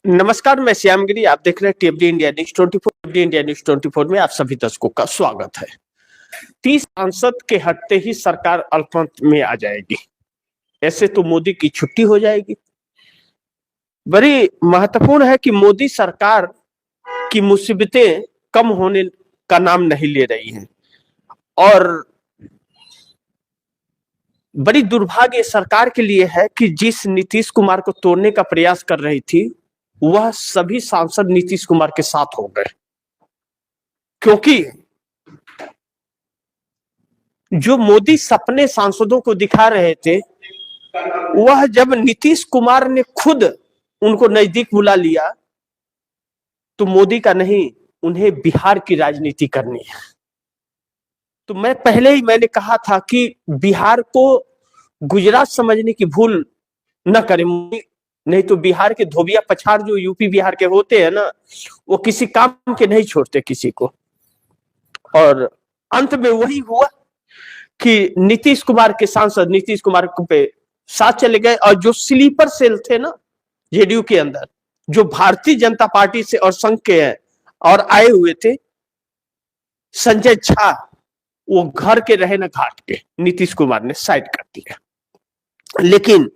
नमस्कार, मैं श्यामगिरी। आप देख रहे हैं टीएफडी इंडिया न्यूज 24। टीएफडी इंडिया न्यूज 24 में आप सभी दर्शकों का स्वागत है। 30 सांसद के हटते ही सरकार अल्पमत में आ जाएगी। ऐसे तो मोदी की छुट्टी हो जाएगी। बड़ी महत्वपूर्ण है कि मोदी सरकार की मुसीबतें कम होने का नाम नहीं ले रही हैं और बड़ी दुर्भाग्य सरकार के लिए है कि जिस नीतीश कुमार को तोड़ने का प्रयास कर रही थी वह सभी सांसद नीतीश कुमार के साथ हो गए, क्योंकि जो मोदी सपने सांसदों को दिखा रहे थे वह जब नीतीश कुमार ने खुद उनको नजदीक बुला लिया तो मोदी का नहीं, उन्हें बिहार की राजनीति करनी है। तो मैंने कहा था कि बिहार को गुजरात समझने की भूल न करें, नहीं तो बिहार के धोबिया पछाड़ जो यूपी बिहार के होते हैं ना, वो किसी काम के नहीं छोड़ते किसी को। और अंत में वही हुआ कि नीतीश कुमार के सांसद नीतीश कुमार पे साथ चले गए और जो स्लीपर सेल थे ना जेडीयू के अंदर, जो भारतीय जनता पार्टी से और संघ के हैं और आए हुए थे, संजय झा वो घर के रहे न घाट के, नीतीश कुमार ने साइड कर दिया। लेकिन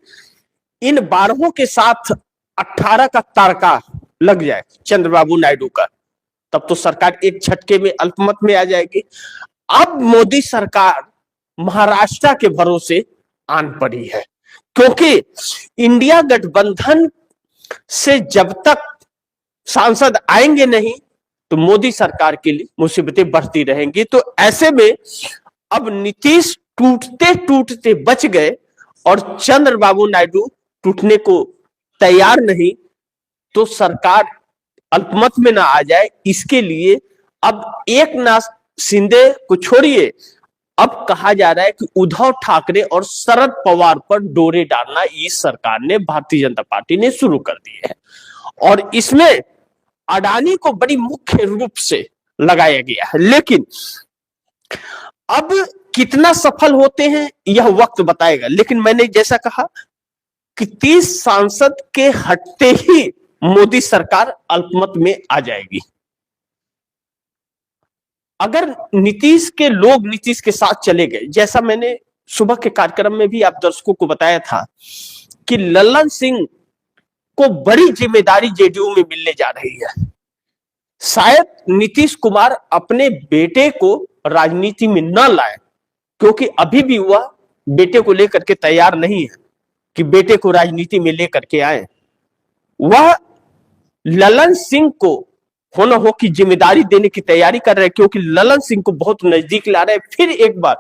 इन 12 के साथ 18 का तारका लग जाए चंद्रबाबू नायडू का, तब तो सरकार एक झटके में अल्पमत में आ जाएगी। अब मोदी सरकार महाराष्ट्र के भरोसे आन पड़ी है, क्योंकि इंडिया गठबंधन से जब तक सांसद आएंगे नहीं तो मोदी सरकार के लिए मुसीबतें बढ़ती रहेंगी। तो ऐसे में अब नीतीश टूटते टूटते बच गए और चंद्रबाबू नायडू टूटने को तैयार नहीं, तो सरकार अल्पमत में ना आ जाए, इसके लिए अब एकनाथ शिंदे को छोड़िए, अब कहा जा रहा है कि उद्धव ठाकरे और शरद पवार पर डोरे डालना इस सरकार ने, भारतीय जनता पार्टी ने शुरू कर दिए है। और इसमें अडानी को बड़ी मुख्य रूप से लगाया गया है। लेकिन अब कितना सफल होते हैं यह वक्त बताएगा। लेकिन मैंने जैसा कहा कि 30 सांसद के हटते ही मोदी सरकार अल्पमत में आ जाएगी। अगर नीतीश के लोग नीतीश के साथ चले गए, जैसा मैंने सुबह के कार्यक्रम में भी आप दर्शकों को बताया था कि लल्लन सिंह को बड़ी जिम्मेदारी जेडीयू में मिलने जा रही है। शायद नीतीश कुमार अपने बेटे को राजनीति में न लाए, क्योंकि अभी भी वह बेटे को लेकर के तैयार नहीं है कि बेटे को राजनीति में लेकर के आए। वह लल्लन सिंह को होना हो की जिम्मेदारी देने की तैयारी कर रहे हैं, क्योंकि लल्लन सिंह को बहुत नजदीक ला रहे हैं। फिर एक बार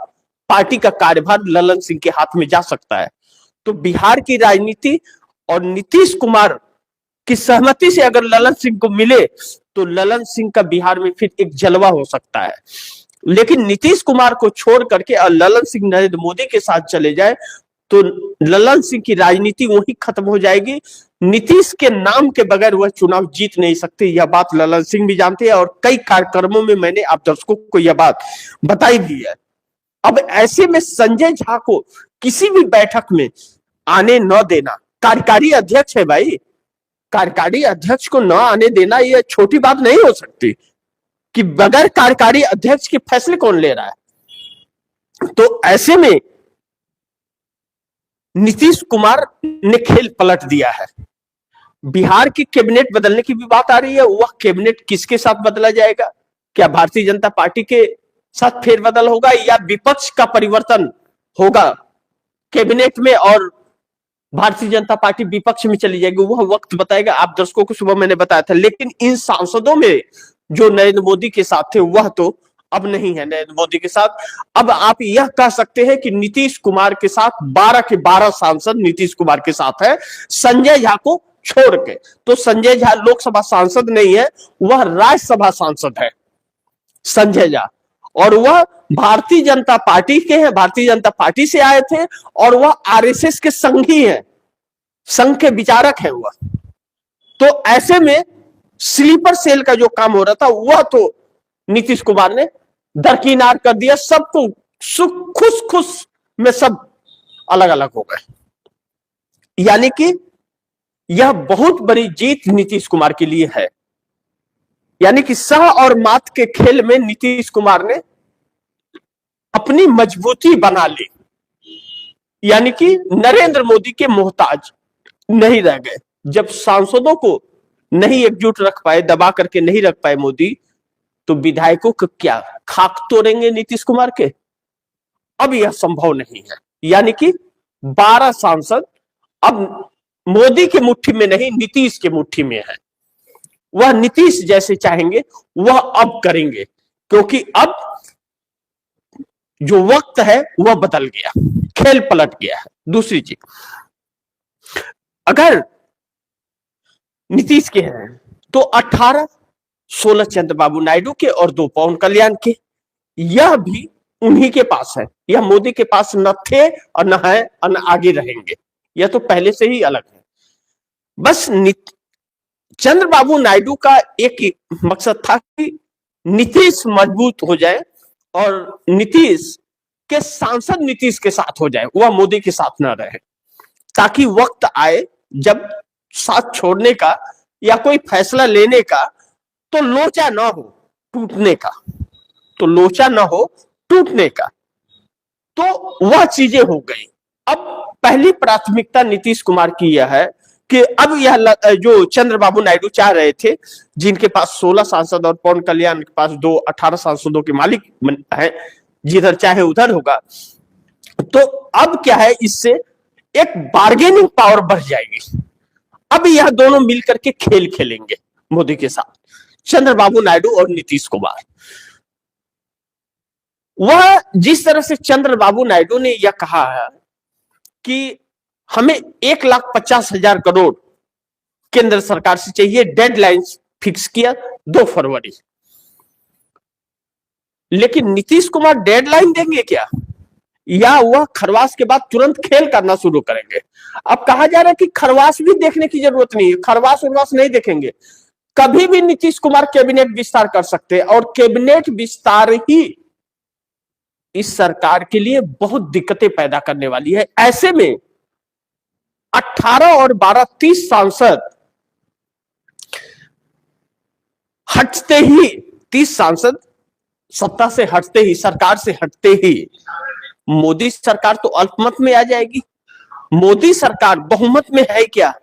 पार्टी का कार्यभार लल्लन सिंह के हाथ में जा सकता है। तो बिहार की राजनीति और नीतीश कुमार की सहमति से अगर लल्लन सिंह को मिले तो लल्लन सिंह का बिहार में फिर एक जलवा हो सकता है। लेकिन नीतीश कुमार को छोड़ करके और लल्लन सिंह नरेंद्र मोदी के साथ चले जाए तो लल्लन सिंह की राजनीति वहीं खत्म हो जाएगी। नीतीश के नाम के बगैर वह चुनाव जीत नहीं सकते, यह बात लल्लन सिंह भी जानते हैं और कई कार्यक्रमों में मैंने आप दर्शकों को यह बात बताई भी है। अब ऐसे में संजय झा को किसी भी बैठक में आने न देना, कार्यकारी अध्यक्ष है भाई, कार्यकारी अध्यक्ष को न आने देना यह छोटी बात नहीं हो सकती कि बगैर कार्यकारी अध्यक्ष के फैसले कौन ले रहा है। तो ऐसे में नीतीश कुमार ने खेल पलट दिया है। बिहार की कैबिनेट बदलने की भी बात आ रही है। वह कैबिनेट किसके साथ बदला जाएगा? क्या भारतीय जनता पार्टी के साथ फेरबदल होगा या विपक्ष का परिवर्तन होगा कैबिनेट में और भारतीय जनता पार्टी विपक्ष में चली जाएगी? वह वक्त बताएगा। आप दर्शकों को सुबह मैंने बताया था। लेकिन इन सांसदों में जो नरेंद्र मोदी के साथ थे वह तो अब नहीं है नरेंद्र मोदी के साथ। अब आप यह कह सकते हैं कि नीतीश कुमार के साथ 12 के 12 सांसद नीतीश कुमार के साथ है, संजय झा को छोड़ के। तो संजय झा लोकसभा सांसद नहीं है, वह राज्यसभा सांसद है संजय झा, और वह भारतीय जनता पार्टी के हैं, भारतीय जनता पार्टी से आए थे और वह आरएसएस के संघी हैं, संघ के विचारक है वह। तो ऐसे में स्लीपर सेल का जो काम हो रहा था वह तो नीतीश कुमार ने दरकिनार कर दिया। सबको खुश खुश में सब अलग अलग हो गए। यानी कि यह बहुत बड़ी जीत नीतीश कुमार के लिए है। यानी कि सह और मात के खेल में नीतीश कुमार ने अपनी मजबूती बना ली, यानी कि नरेंद्र मोदी के मोहताज नहीं रह गए। जब सांसदों को नहीं एकजुट रख पाए, दबा करके नहीं रख पाए मोदी, तो विधायकों को क्या खाक तोड़ेंगे नीतीश कुमार के? अब यह संभव नहीं है। यानी कि 12 सांसद अब मोदी के मुट्ठी में नहीं, नीतीश के मुट्ठी में है। वह नीतीश जैसे चाहेंगे वह अब करेंगे, क्योंकि अब जो वक्त है वह बदल गया, खेल पलट गया है। दूसरी चीज, अगर नीतीश के हैं तो 18 16 चंद्रबाबू नायडू के और 2 पवन कल्याण के, यह भी उन्हीं के पास है। यह मोदी के पास न थे और न है और न आगे रहेंगे। यह तो पहले से ही अलग है। बस चंद्रबाबू नायडू का एक ही मकसद था कि नीतीश मजबूत हो जाए और नीतीश के सांसद नीतीश के साथ हो जाए, वह मोदी के साथ ना रहे, ताकि वक्त आए जब साथ छोड़ने का या कोई फैसला लेने का तो लोचा ना हो टूटने का, तो लोचा ना हो टूटने का। तो वह चीजें हो गई। अब पहली प्राथमिकता नीतीश कुमार की यह है कि अब यह जो चंद्रबाबू नायडू चाह रहे थे, जिनके पास 16 सांसद और पवन कल्याण के पास 2 18 सांसदों के मालिक है, जिधर चाहे उधर होगा, तो अब क्या है, इससे एक बार्गेनिंग पावर बढ़ जाएगी। अब यह दोनों मिलकर के खेल खेलेंगे मोदी के साथ, चंद्रबाबू नायडू और नीतीश कुमार। वह जिस तरह से चंद्रबाबू नायडू ने यह कहा है कि हमें 1,50,000 करोड़ केंद्र सरकार से चाहिए, डेडलाइन फिक्स किया 2 फरवरी। लेकिन नीतीश कुमार डेडलाइन देंगे क्या, या वह खरवास के बाद तुरंत खेल करना शुरू करेंगे? अब कहा जा रहा है कि खरवास भी देखने की जरूरत नहीं है, खरवास उरवास नहीं देखेंगे। कभी भी नीतीश कुमार कैबिनेट विस्तार कर सकते हैं, और कैबिनेट विस्तार ही इस सरकार के लिए बहुत दिक्कतें पैदा करने वाली है। ऐसे में 18 और 12 30 सांसद हटते ही, 30 सांसद सत्ता से हटते ही, सरकार से हटते ही, मोदी सरकार तो अल्पमत में आ जाएगी। मोदी सरकार बहुमत में है क्या,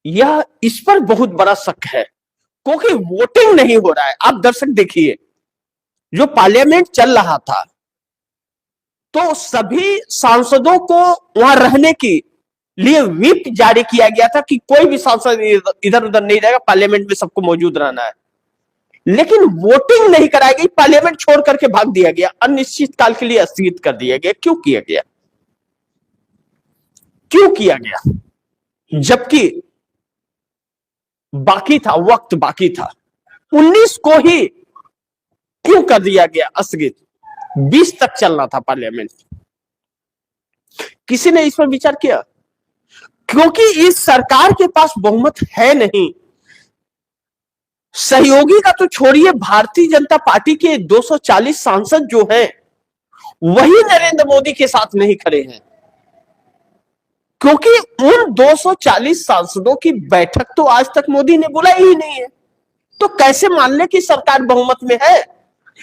यह इस पर बहुत बड़ा शक है, क्योंकि वोटिंग नहीं हो रहा है। आप दर्शक देखिए, जो पार्लियामेंट चल रहा था तो सभी सांसदों को वहां रहने के लिए व्हिप जारी किया गया था कि कोई भी सांसद इधर उधर नहीं रहेगा, पार्लियामेंट में सबको मौजूद रहना है। लेकिन वोटिंग नहीं कराई गई, पार्लियामेंट छोड़ करके भाग दिया गया, अनिश्चित काल के लिए स्थगित कर दिया गया। क्यों किया गया? क्यों किया गया जबकि बाकी था, वक्त बाकी था। 19 को ही क्यों कर दिया गया स्थगित? 20 तक चलना था पार्लियामेंट। किसी ने इस पर विचार किया? क्योंकि इस सरकार के पास बहुमत है नहीं। सहयोगी का तो छोड़िए, भारतीय जनता पार्टी के 240 सांसद जो हैं वही नरेंद्र मोदी के साथ नहीं खड़े हैं, क्योंकि उन 240 सांसदों की बैठक तो आज तक मोदी ने बुलाई ही नहीं है। तो कैसे मान ले कि सरकार बहुमत में है?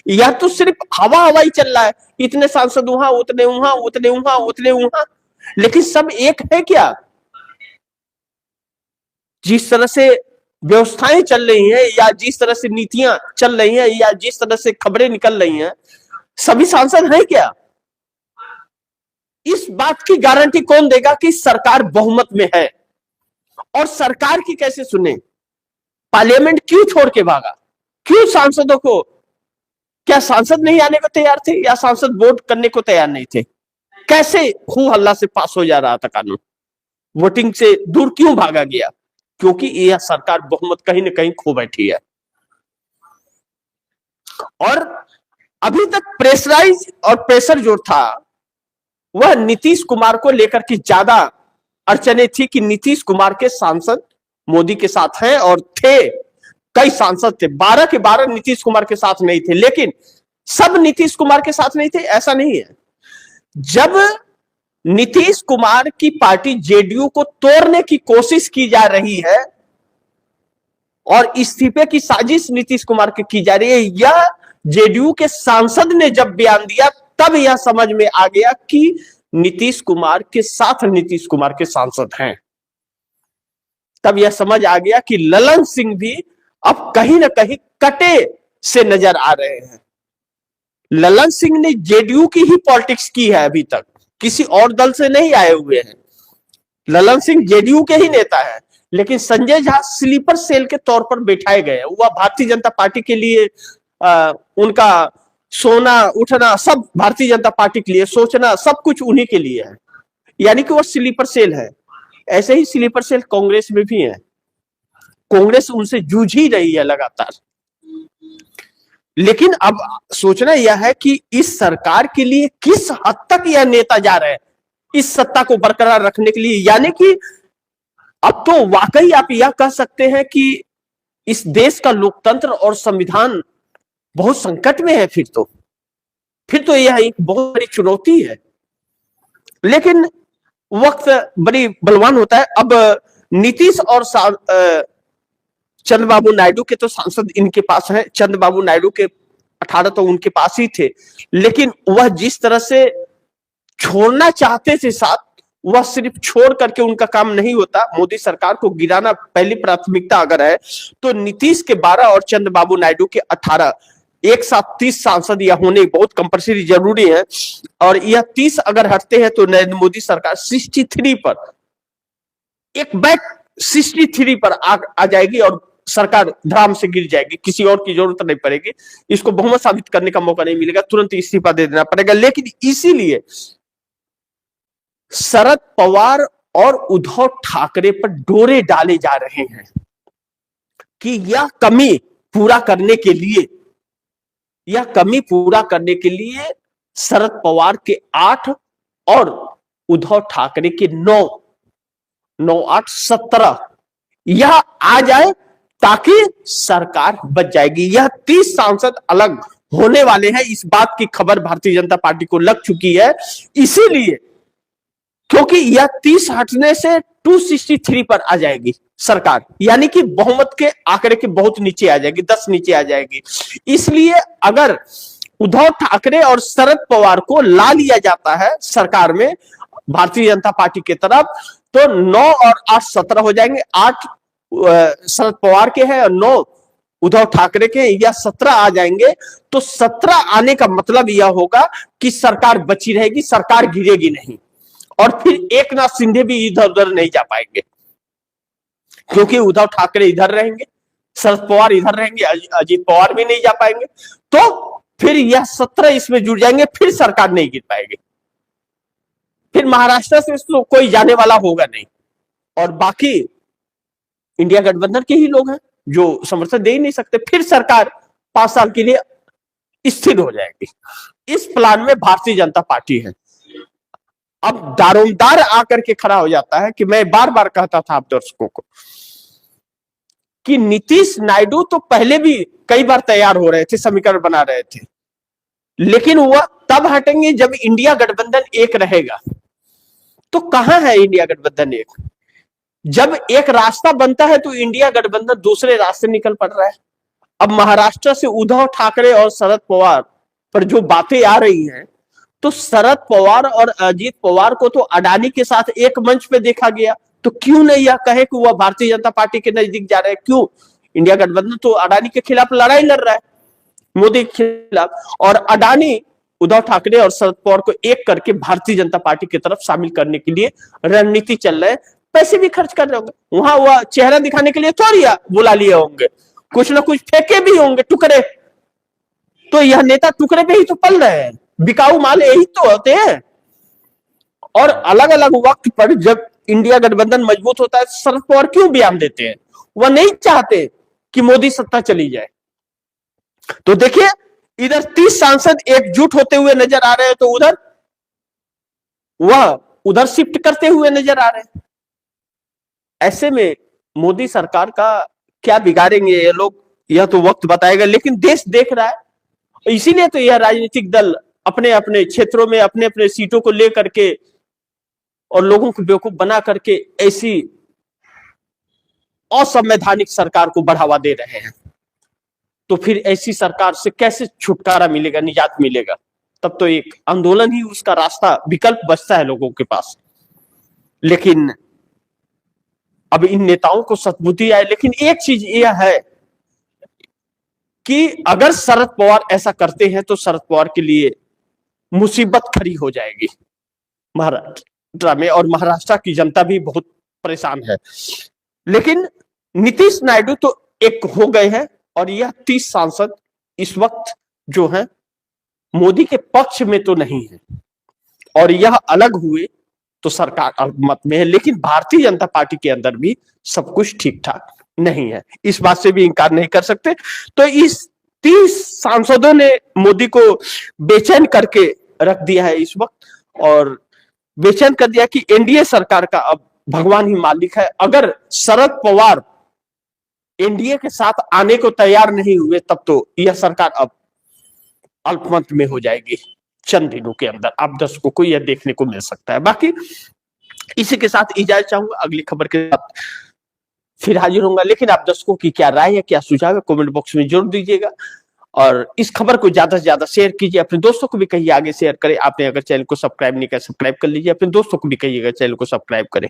यह तो सिर्फ हवा हवा ही चल रहा है, इतने सांसद वहां, उतने वहां, उतने वहां, उतने वहां, लेकिन सब एक है क्या? जिस तरह से व्यवस्थाएं चल रही हैं, या जिस तरह से नीतियां चल रही हैं, या जिस तरह से खबरें निकल रही हैं, सभी सांसद हैं क्या? इस बात की गारंटी कौन देगा कि सरकार बहुमत में है? और सरकार की कैसे सुने? पार्लियामेंट क्यों छोड़ के भागा? क्यों सांसदों को, क्या सांसद नहीं आने को तैयार थे, या सांसद वोट करने को तैयार नहीं थे? कैसे हू हल्ला से पास हो जा रहा था कानून? वोटिंग से दूर क्यों भागा गया? क्योंकि यह सरकार बहुमत कहीं ना कहीं खो बैठी है। और अभी तक प्रेशराइज और प्रेशर जो था वह नीतीश कुमार को लेकर के ज्यादा अड़चने थी कि नीतीश कुमार के सांसद मोदी के साथ हैं, और थे कई सांसद थे, 12 के 12 नीतीश कुमार के साथ नहीं थे। लेकिन सब नीतीश कुमार के साथ नहीं थे ऐसा नहीं है। जब नीतीश कुमार की पार्टी जेडीयू को तोड़ने की कोशिश की जा रही है और इस्तीफे की साजिश नीतीश कुमार की जा रही है। यह जेडीयू के सांसद ने जब बयान दिया तब यह समझ में आ गया कि नीतीश कुमार के साथ नीतीश कुमार के सांसद हैं। तब यह समझ आ गया कि ललन सिंह भी अब कहीं ना कहीं कटे से नजर आ रहे हैं। ललन सिंह ने जेडीयू की ही पॉलिटिक्स की है, अभी तक किसी और दल से नहीं आए हुए हैं। ललन सिंह जेडीयू के ही नेता है, लेकिन संजय झा स्लीपर सेल के तौर पर बैठाए गए। वह भारतीय जनता पार्टी के लिए उनका सोना उठना सब भारतीय जनता पार्टी के लिए, सोचना सब कुछ उन्हीं के लिए है, यानी कि वह स्लीपर सेल है। ऐसे ही स्लीपर सेल कांग्रेस में भी है। कांग्रेस उनसे जूझ ही रही है लगातार। लेकिन अब सोचना यह है कि इस सरकार के लिए किस हद तक यह नेता जा रहे हैं इस सत्ता को बरकरार रखने के लिए। यानी कि अब तो वाकई आप यह कह सकते हैं कि इस देश का लोकतंत्र और संविधान बहुत संकट में है। फिर तो यह एक बहुत बड़ी चुनौती है। लेकिन वक्त बड़ी बलवान होता है। अब नीतीश और चंद्रबाबू नायडू के तो सांसद इनके पास हैं। चंद्रबाबू नायडू के 18 तो उनके पास ही थे, लेकिन वह जिस तरह से छोड़ना चाहते थे साथ, वह सिर्फ छोड़ करके उनका काम नहीं होता। मोदी सरकार को गिराना पहली प्राथमिकता अगर है तो नीतीश के 12 और चंद्रबाबू नायडू के 18, एक साथ 30 सांसद यह होने बहुत कंपल्सरी जरूरी है। और यह 30 अगर हटते हैं तो नरेंद्र मोदी सरकार 63 पर, एक बैक 63 पर आ जाएगी और सरकार धड़ाम से गिर जाएगी। किसी और की जरूरत नहीं पड़ेगी, इसको बहुमत साबित करने का मौका नहीं मिलेगा, तुरंत इस्तीफा दे देना पड़ेगा। लेकिन इसीलिए शरद पवार और उद्धव ठाकरे पर डोरे डाले जा रहे हैं कि यह कमी पूरा करने के लिए शरद पवार के 8 और उद्धव ठाकरे के 9, 8, 17 यह आ जाए ताकि सरकार बच जाएगी। यह 30 सांसद अलग होने वाले हैं, इस बात की खबर भारतीय जनता पार्टी को लग चुकी है। इसीलिए क्योंकि यह 30 हटने से 263 पर आ जाएगी सरकार, यानी कि बहुमत के आंकड़े के बहुत नीचे आ जाएगी, 10 नीचे आ जाएगी। इसलिए अगर उद्धव ठाकरे और शरद पवार को ला लिया जाता है सरकार में भारतीय जनता पार्टी की तरफ, तो 9 और 8 17 हो जाएंगे। 8 शरद पवार के हैं और 9 उद्धव ठाकरे के, या 17 आ जाएंगे। तो 17 आने का मतलब यह होगा कि सरकार बची रहेगी, सरकार गिरेगी नहीं। और फिर एकनाथ शिंदे भी इधर उधर नहीं जा पाएंगे, क्योंकि उद्धव ठाकरे इधर रहेंगे, शरद पवार इधर रहेंगे, अजीत पवार भी नहीं जा पाएंगे। तो फिर यह 17 इसमें जुड़ जाएंगे, फिर सरकार नहीं गिर पाएगी। फिर महाराष्ट्र से तो कोई जाने वाला होगा नहीं, और बाकी इंडिया गठबंधन के ही लोग हैं जो समर्थन दे ही नहीं सकते। फिर सरकार 5 साल के लिए स्थिर हो जाएगी। इस प्लान में भारतीय जनता पार्टी है। अब दारोमदार आकर के खड़ा हो जाता है कि मैं बार बार कहता था आप दर्शकों को कि नीतीश नायडू तो पहले भी कई बार तैयार हो रहे थे, समीकरण बना रहे थे, लेकिन वह तब हटेंगे जब इंडिया गठबंधन एक रहेगा। तो कहां है इंडिया गठबंधन एक? जब एक रास्ता बनता है तो इंडिया गठबंधन दूसरे रास्ते निकल पड़ रहा है। अब महाराष्ट्र से उद्धव ठाकरे और शरद पवार पर जो बातें आ रही हैं, तो शरद पवार और अजीत पवार को तो अडानी के साथ एक मंच पे देखा गया, तो क्यों नहीं यह कहे कि वह भारतीय जनता पार्टी के नजदीक जा रहे हैं? क्यों? इंडिया गठबंधन तो अडानी के खिलाफ लड़ाई लड़ रहा है, मोदी के खिलाफ, और अडानी उद्धव ठाकरे और शरद पवार को एक करके भारतीय जनता पार्टी की तरफ शामिल करने के लिए रणनीति चल रहे हैं। पैसे भी खर्च कर रहे होंगे, वहां वह चेहरा दिखाने के लिए थोड़ी बुला लिए होंगे, कुछ ना कुछ फेंके भी होंगे टुकड़े। तो यह नेता टुकड़े पे ही तो पल रहे हैं, बिकाऊ माल यही तो होते हैं। और अलग अलग वक्त पर जब इंडिया गठबंधन मजबूत होता है, शरद पवार क्यों बयान देते हैं? वह नहीं चाहते कि मोदी सत्ता चली जाए। तो देखिए, इधर 30 सांसद एकजुट होते हुए नजर आ रहे हैं, तो वह उधर शिफ्ट करते हुए नजर आ रहे हैं। ऐसे में मोदी सरकार का क्या बिगाड़ेंगे ये लोग, यह तो वक्त बताएगा। लेकिन देश देख रहा है, इसीलिए तो यह राजनीतिक दल अपने अपने क्षेत्रों में अपने अपने सीटों को लेकर के और लोगों को बेवकूफ बना करके ऐसी असंवैधानिक सरकार को बढ़ावा दे रहे हैं, तो फिर ऐसी सरकार से कैसे छुटकारा मिलेगा, निजात मिलेगा? तब तो एक आंदोलन ही उसका रास्ता, विकल्प बचता है लोगों के पास। लेकिन अब इन नेताओं को सद्बुद्धि आए। लेकिन एक चीज यह है कि अगर शरद पवार ऐसा करते हैं तो शरद पवार के लिए मुसीबत खड़ी हो जाएगी महाराष्ट्र में, और महाराष्ट्र की जनता भी बहुत परेशान है। लेकिन नीतीश नायडू तो एक हो गए हैं, और यह 30 सांसद इस वक्त जो है मोदी के पक्ष में तो नहीं है, और यह अलग हुए तो सरकार अल्पमत में है। लेकिन भारतीय जनता पार्टी के अंदर भी सब कुछ ठीक ठाक नहीं है, इस बात से भी इंकार नहीं कर सकते। तो इस 30 सांसदों ने मोदी को बेचैन करके रख दिया है इस वक्त, और बेचैन कर दिया कि एनडीए सरकार का अब भगवान ही मालिक है। अगर शरद पवार एनडीए के साथ आने को तैयार नहीं हुए तब तो यह सरकार अब अल्पमत में हो जाएगी। चंद दिनों के अंदर आप दर्शकों को यह देखने को मिल सकता है। बाकी इसी के साथ इजाजत चाहूंगा, अगली खबर के साथ फिर हाजिर होऊंगा। लेकिन आप दर्शकों की क्या राय है, क्या सुझाव है, कमेंट बॉक्स में जरूर दीजिएगा, और इस खबर को ज्यादा से ज्यादा शेयर कीजिए, अपने दोस्तों को भी कहिए आगे शेयर करें। आपने अगर चैनल को सब्सक्राइब नहीं किया, सब्सक्राइब कर लीजिए, अपने दोस्तों को भी कहिएगा चैनल को सब्सक्राइब करें।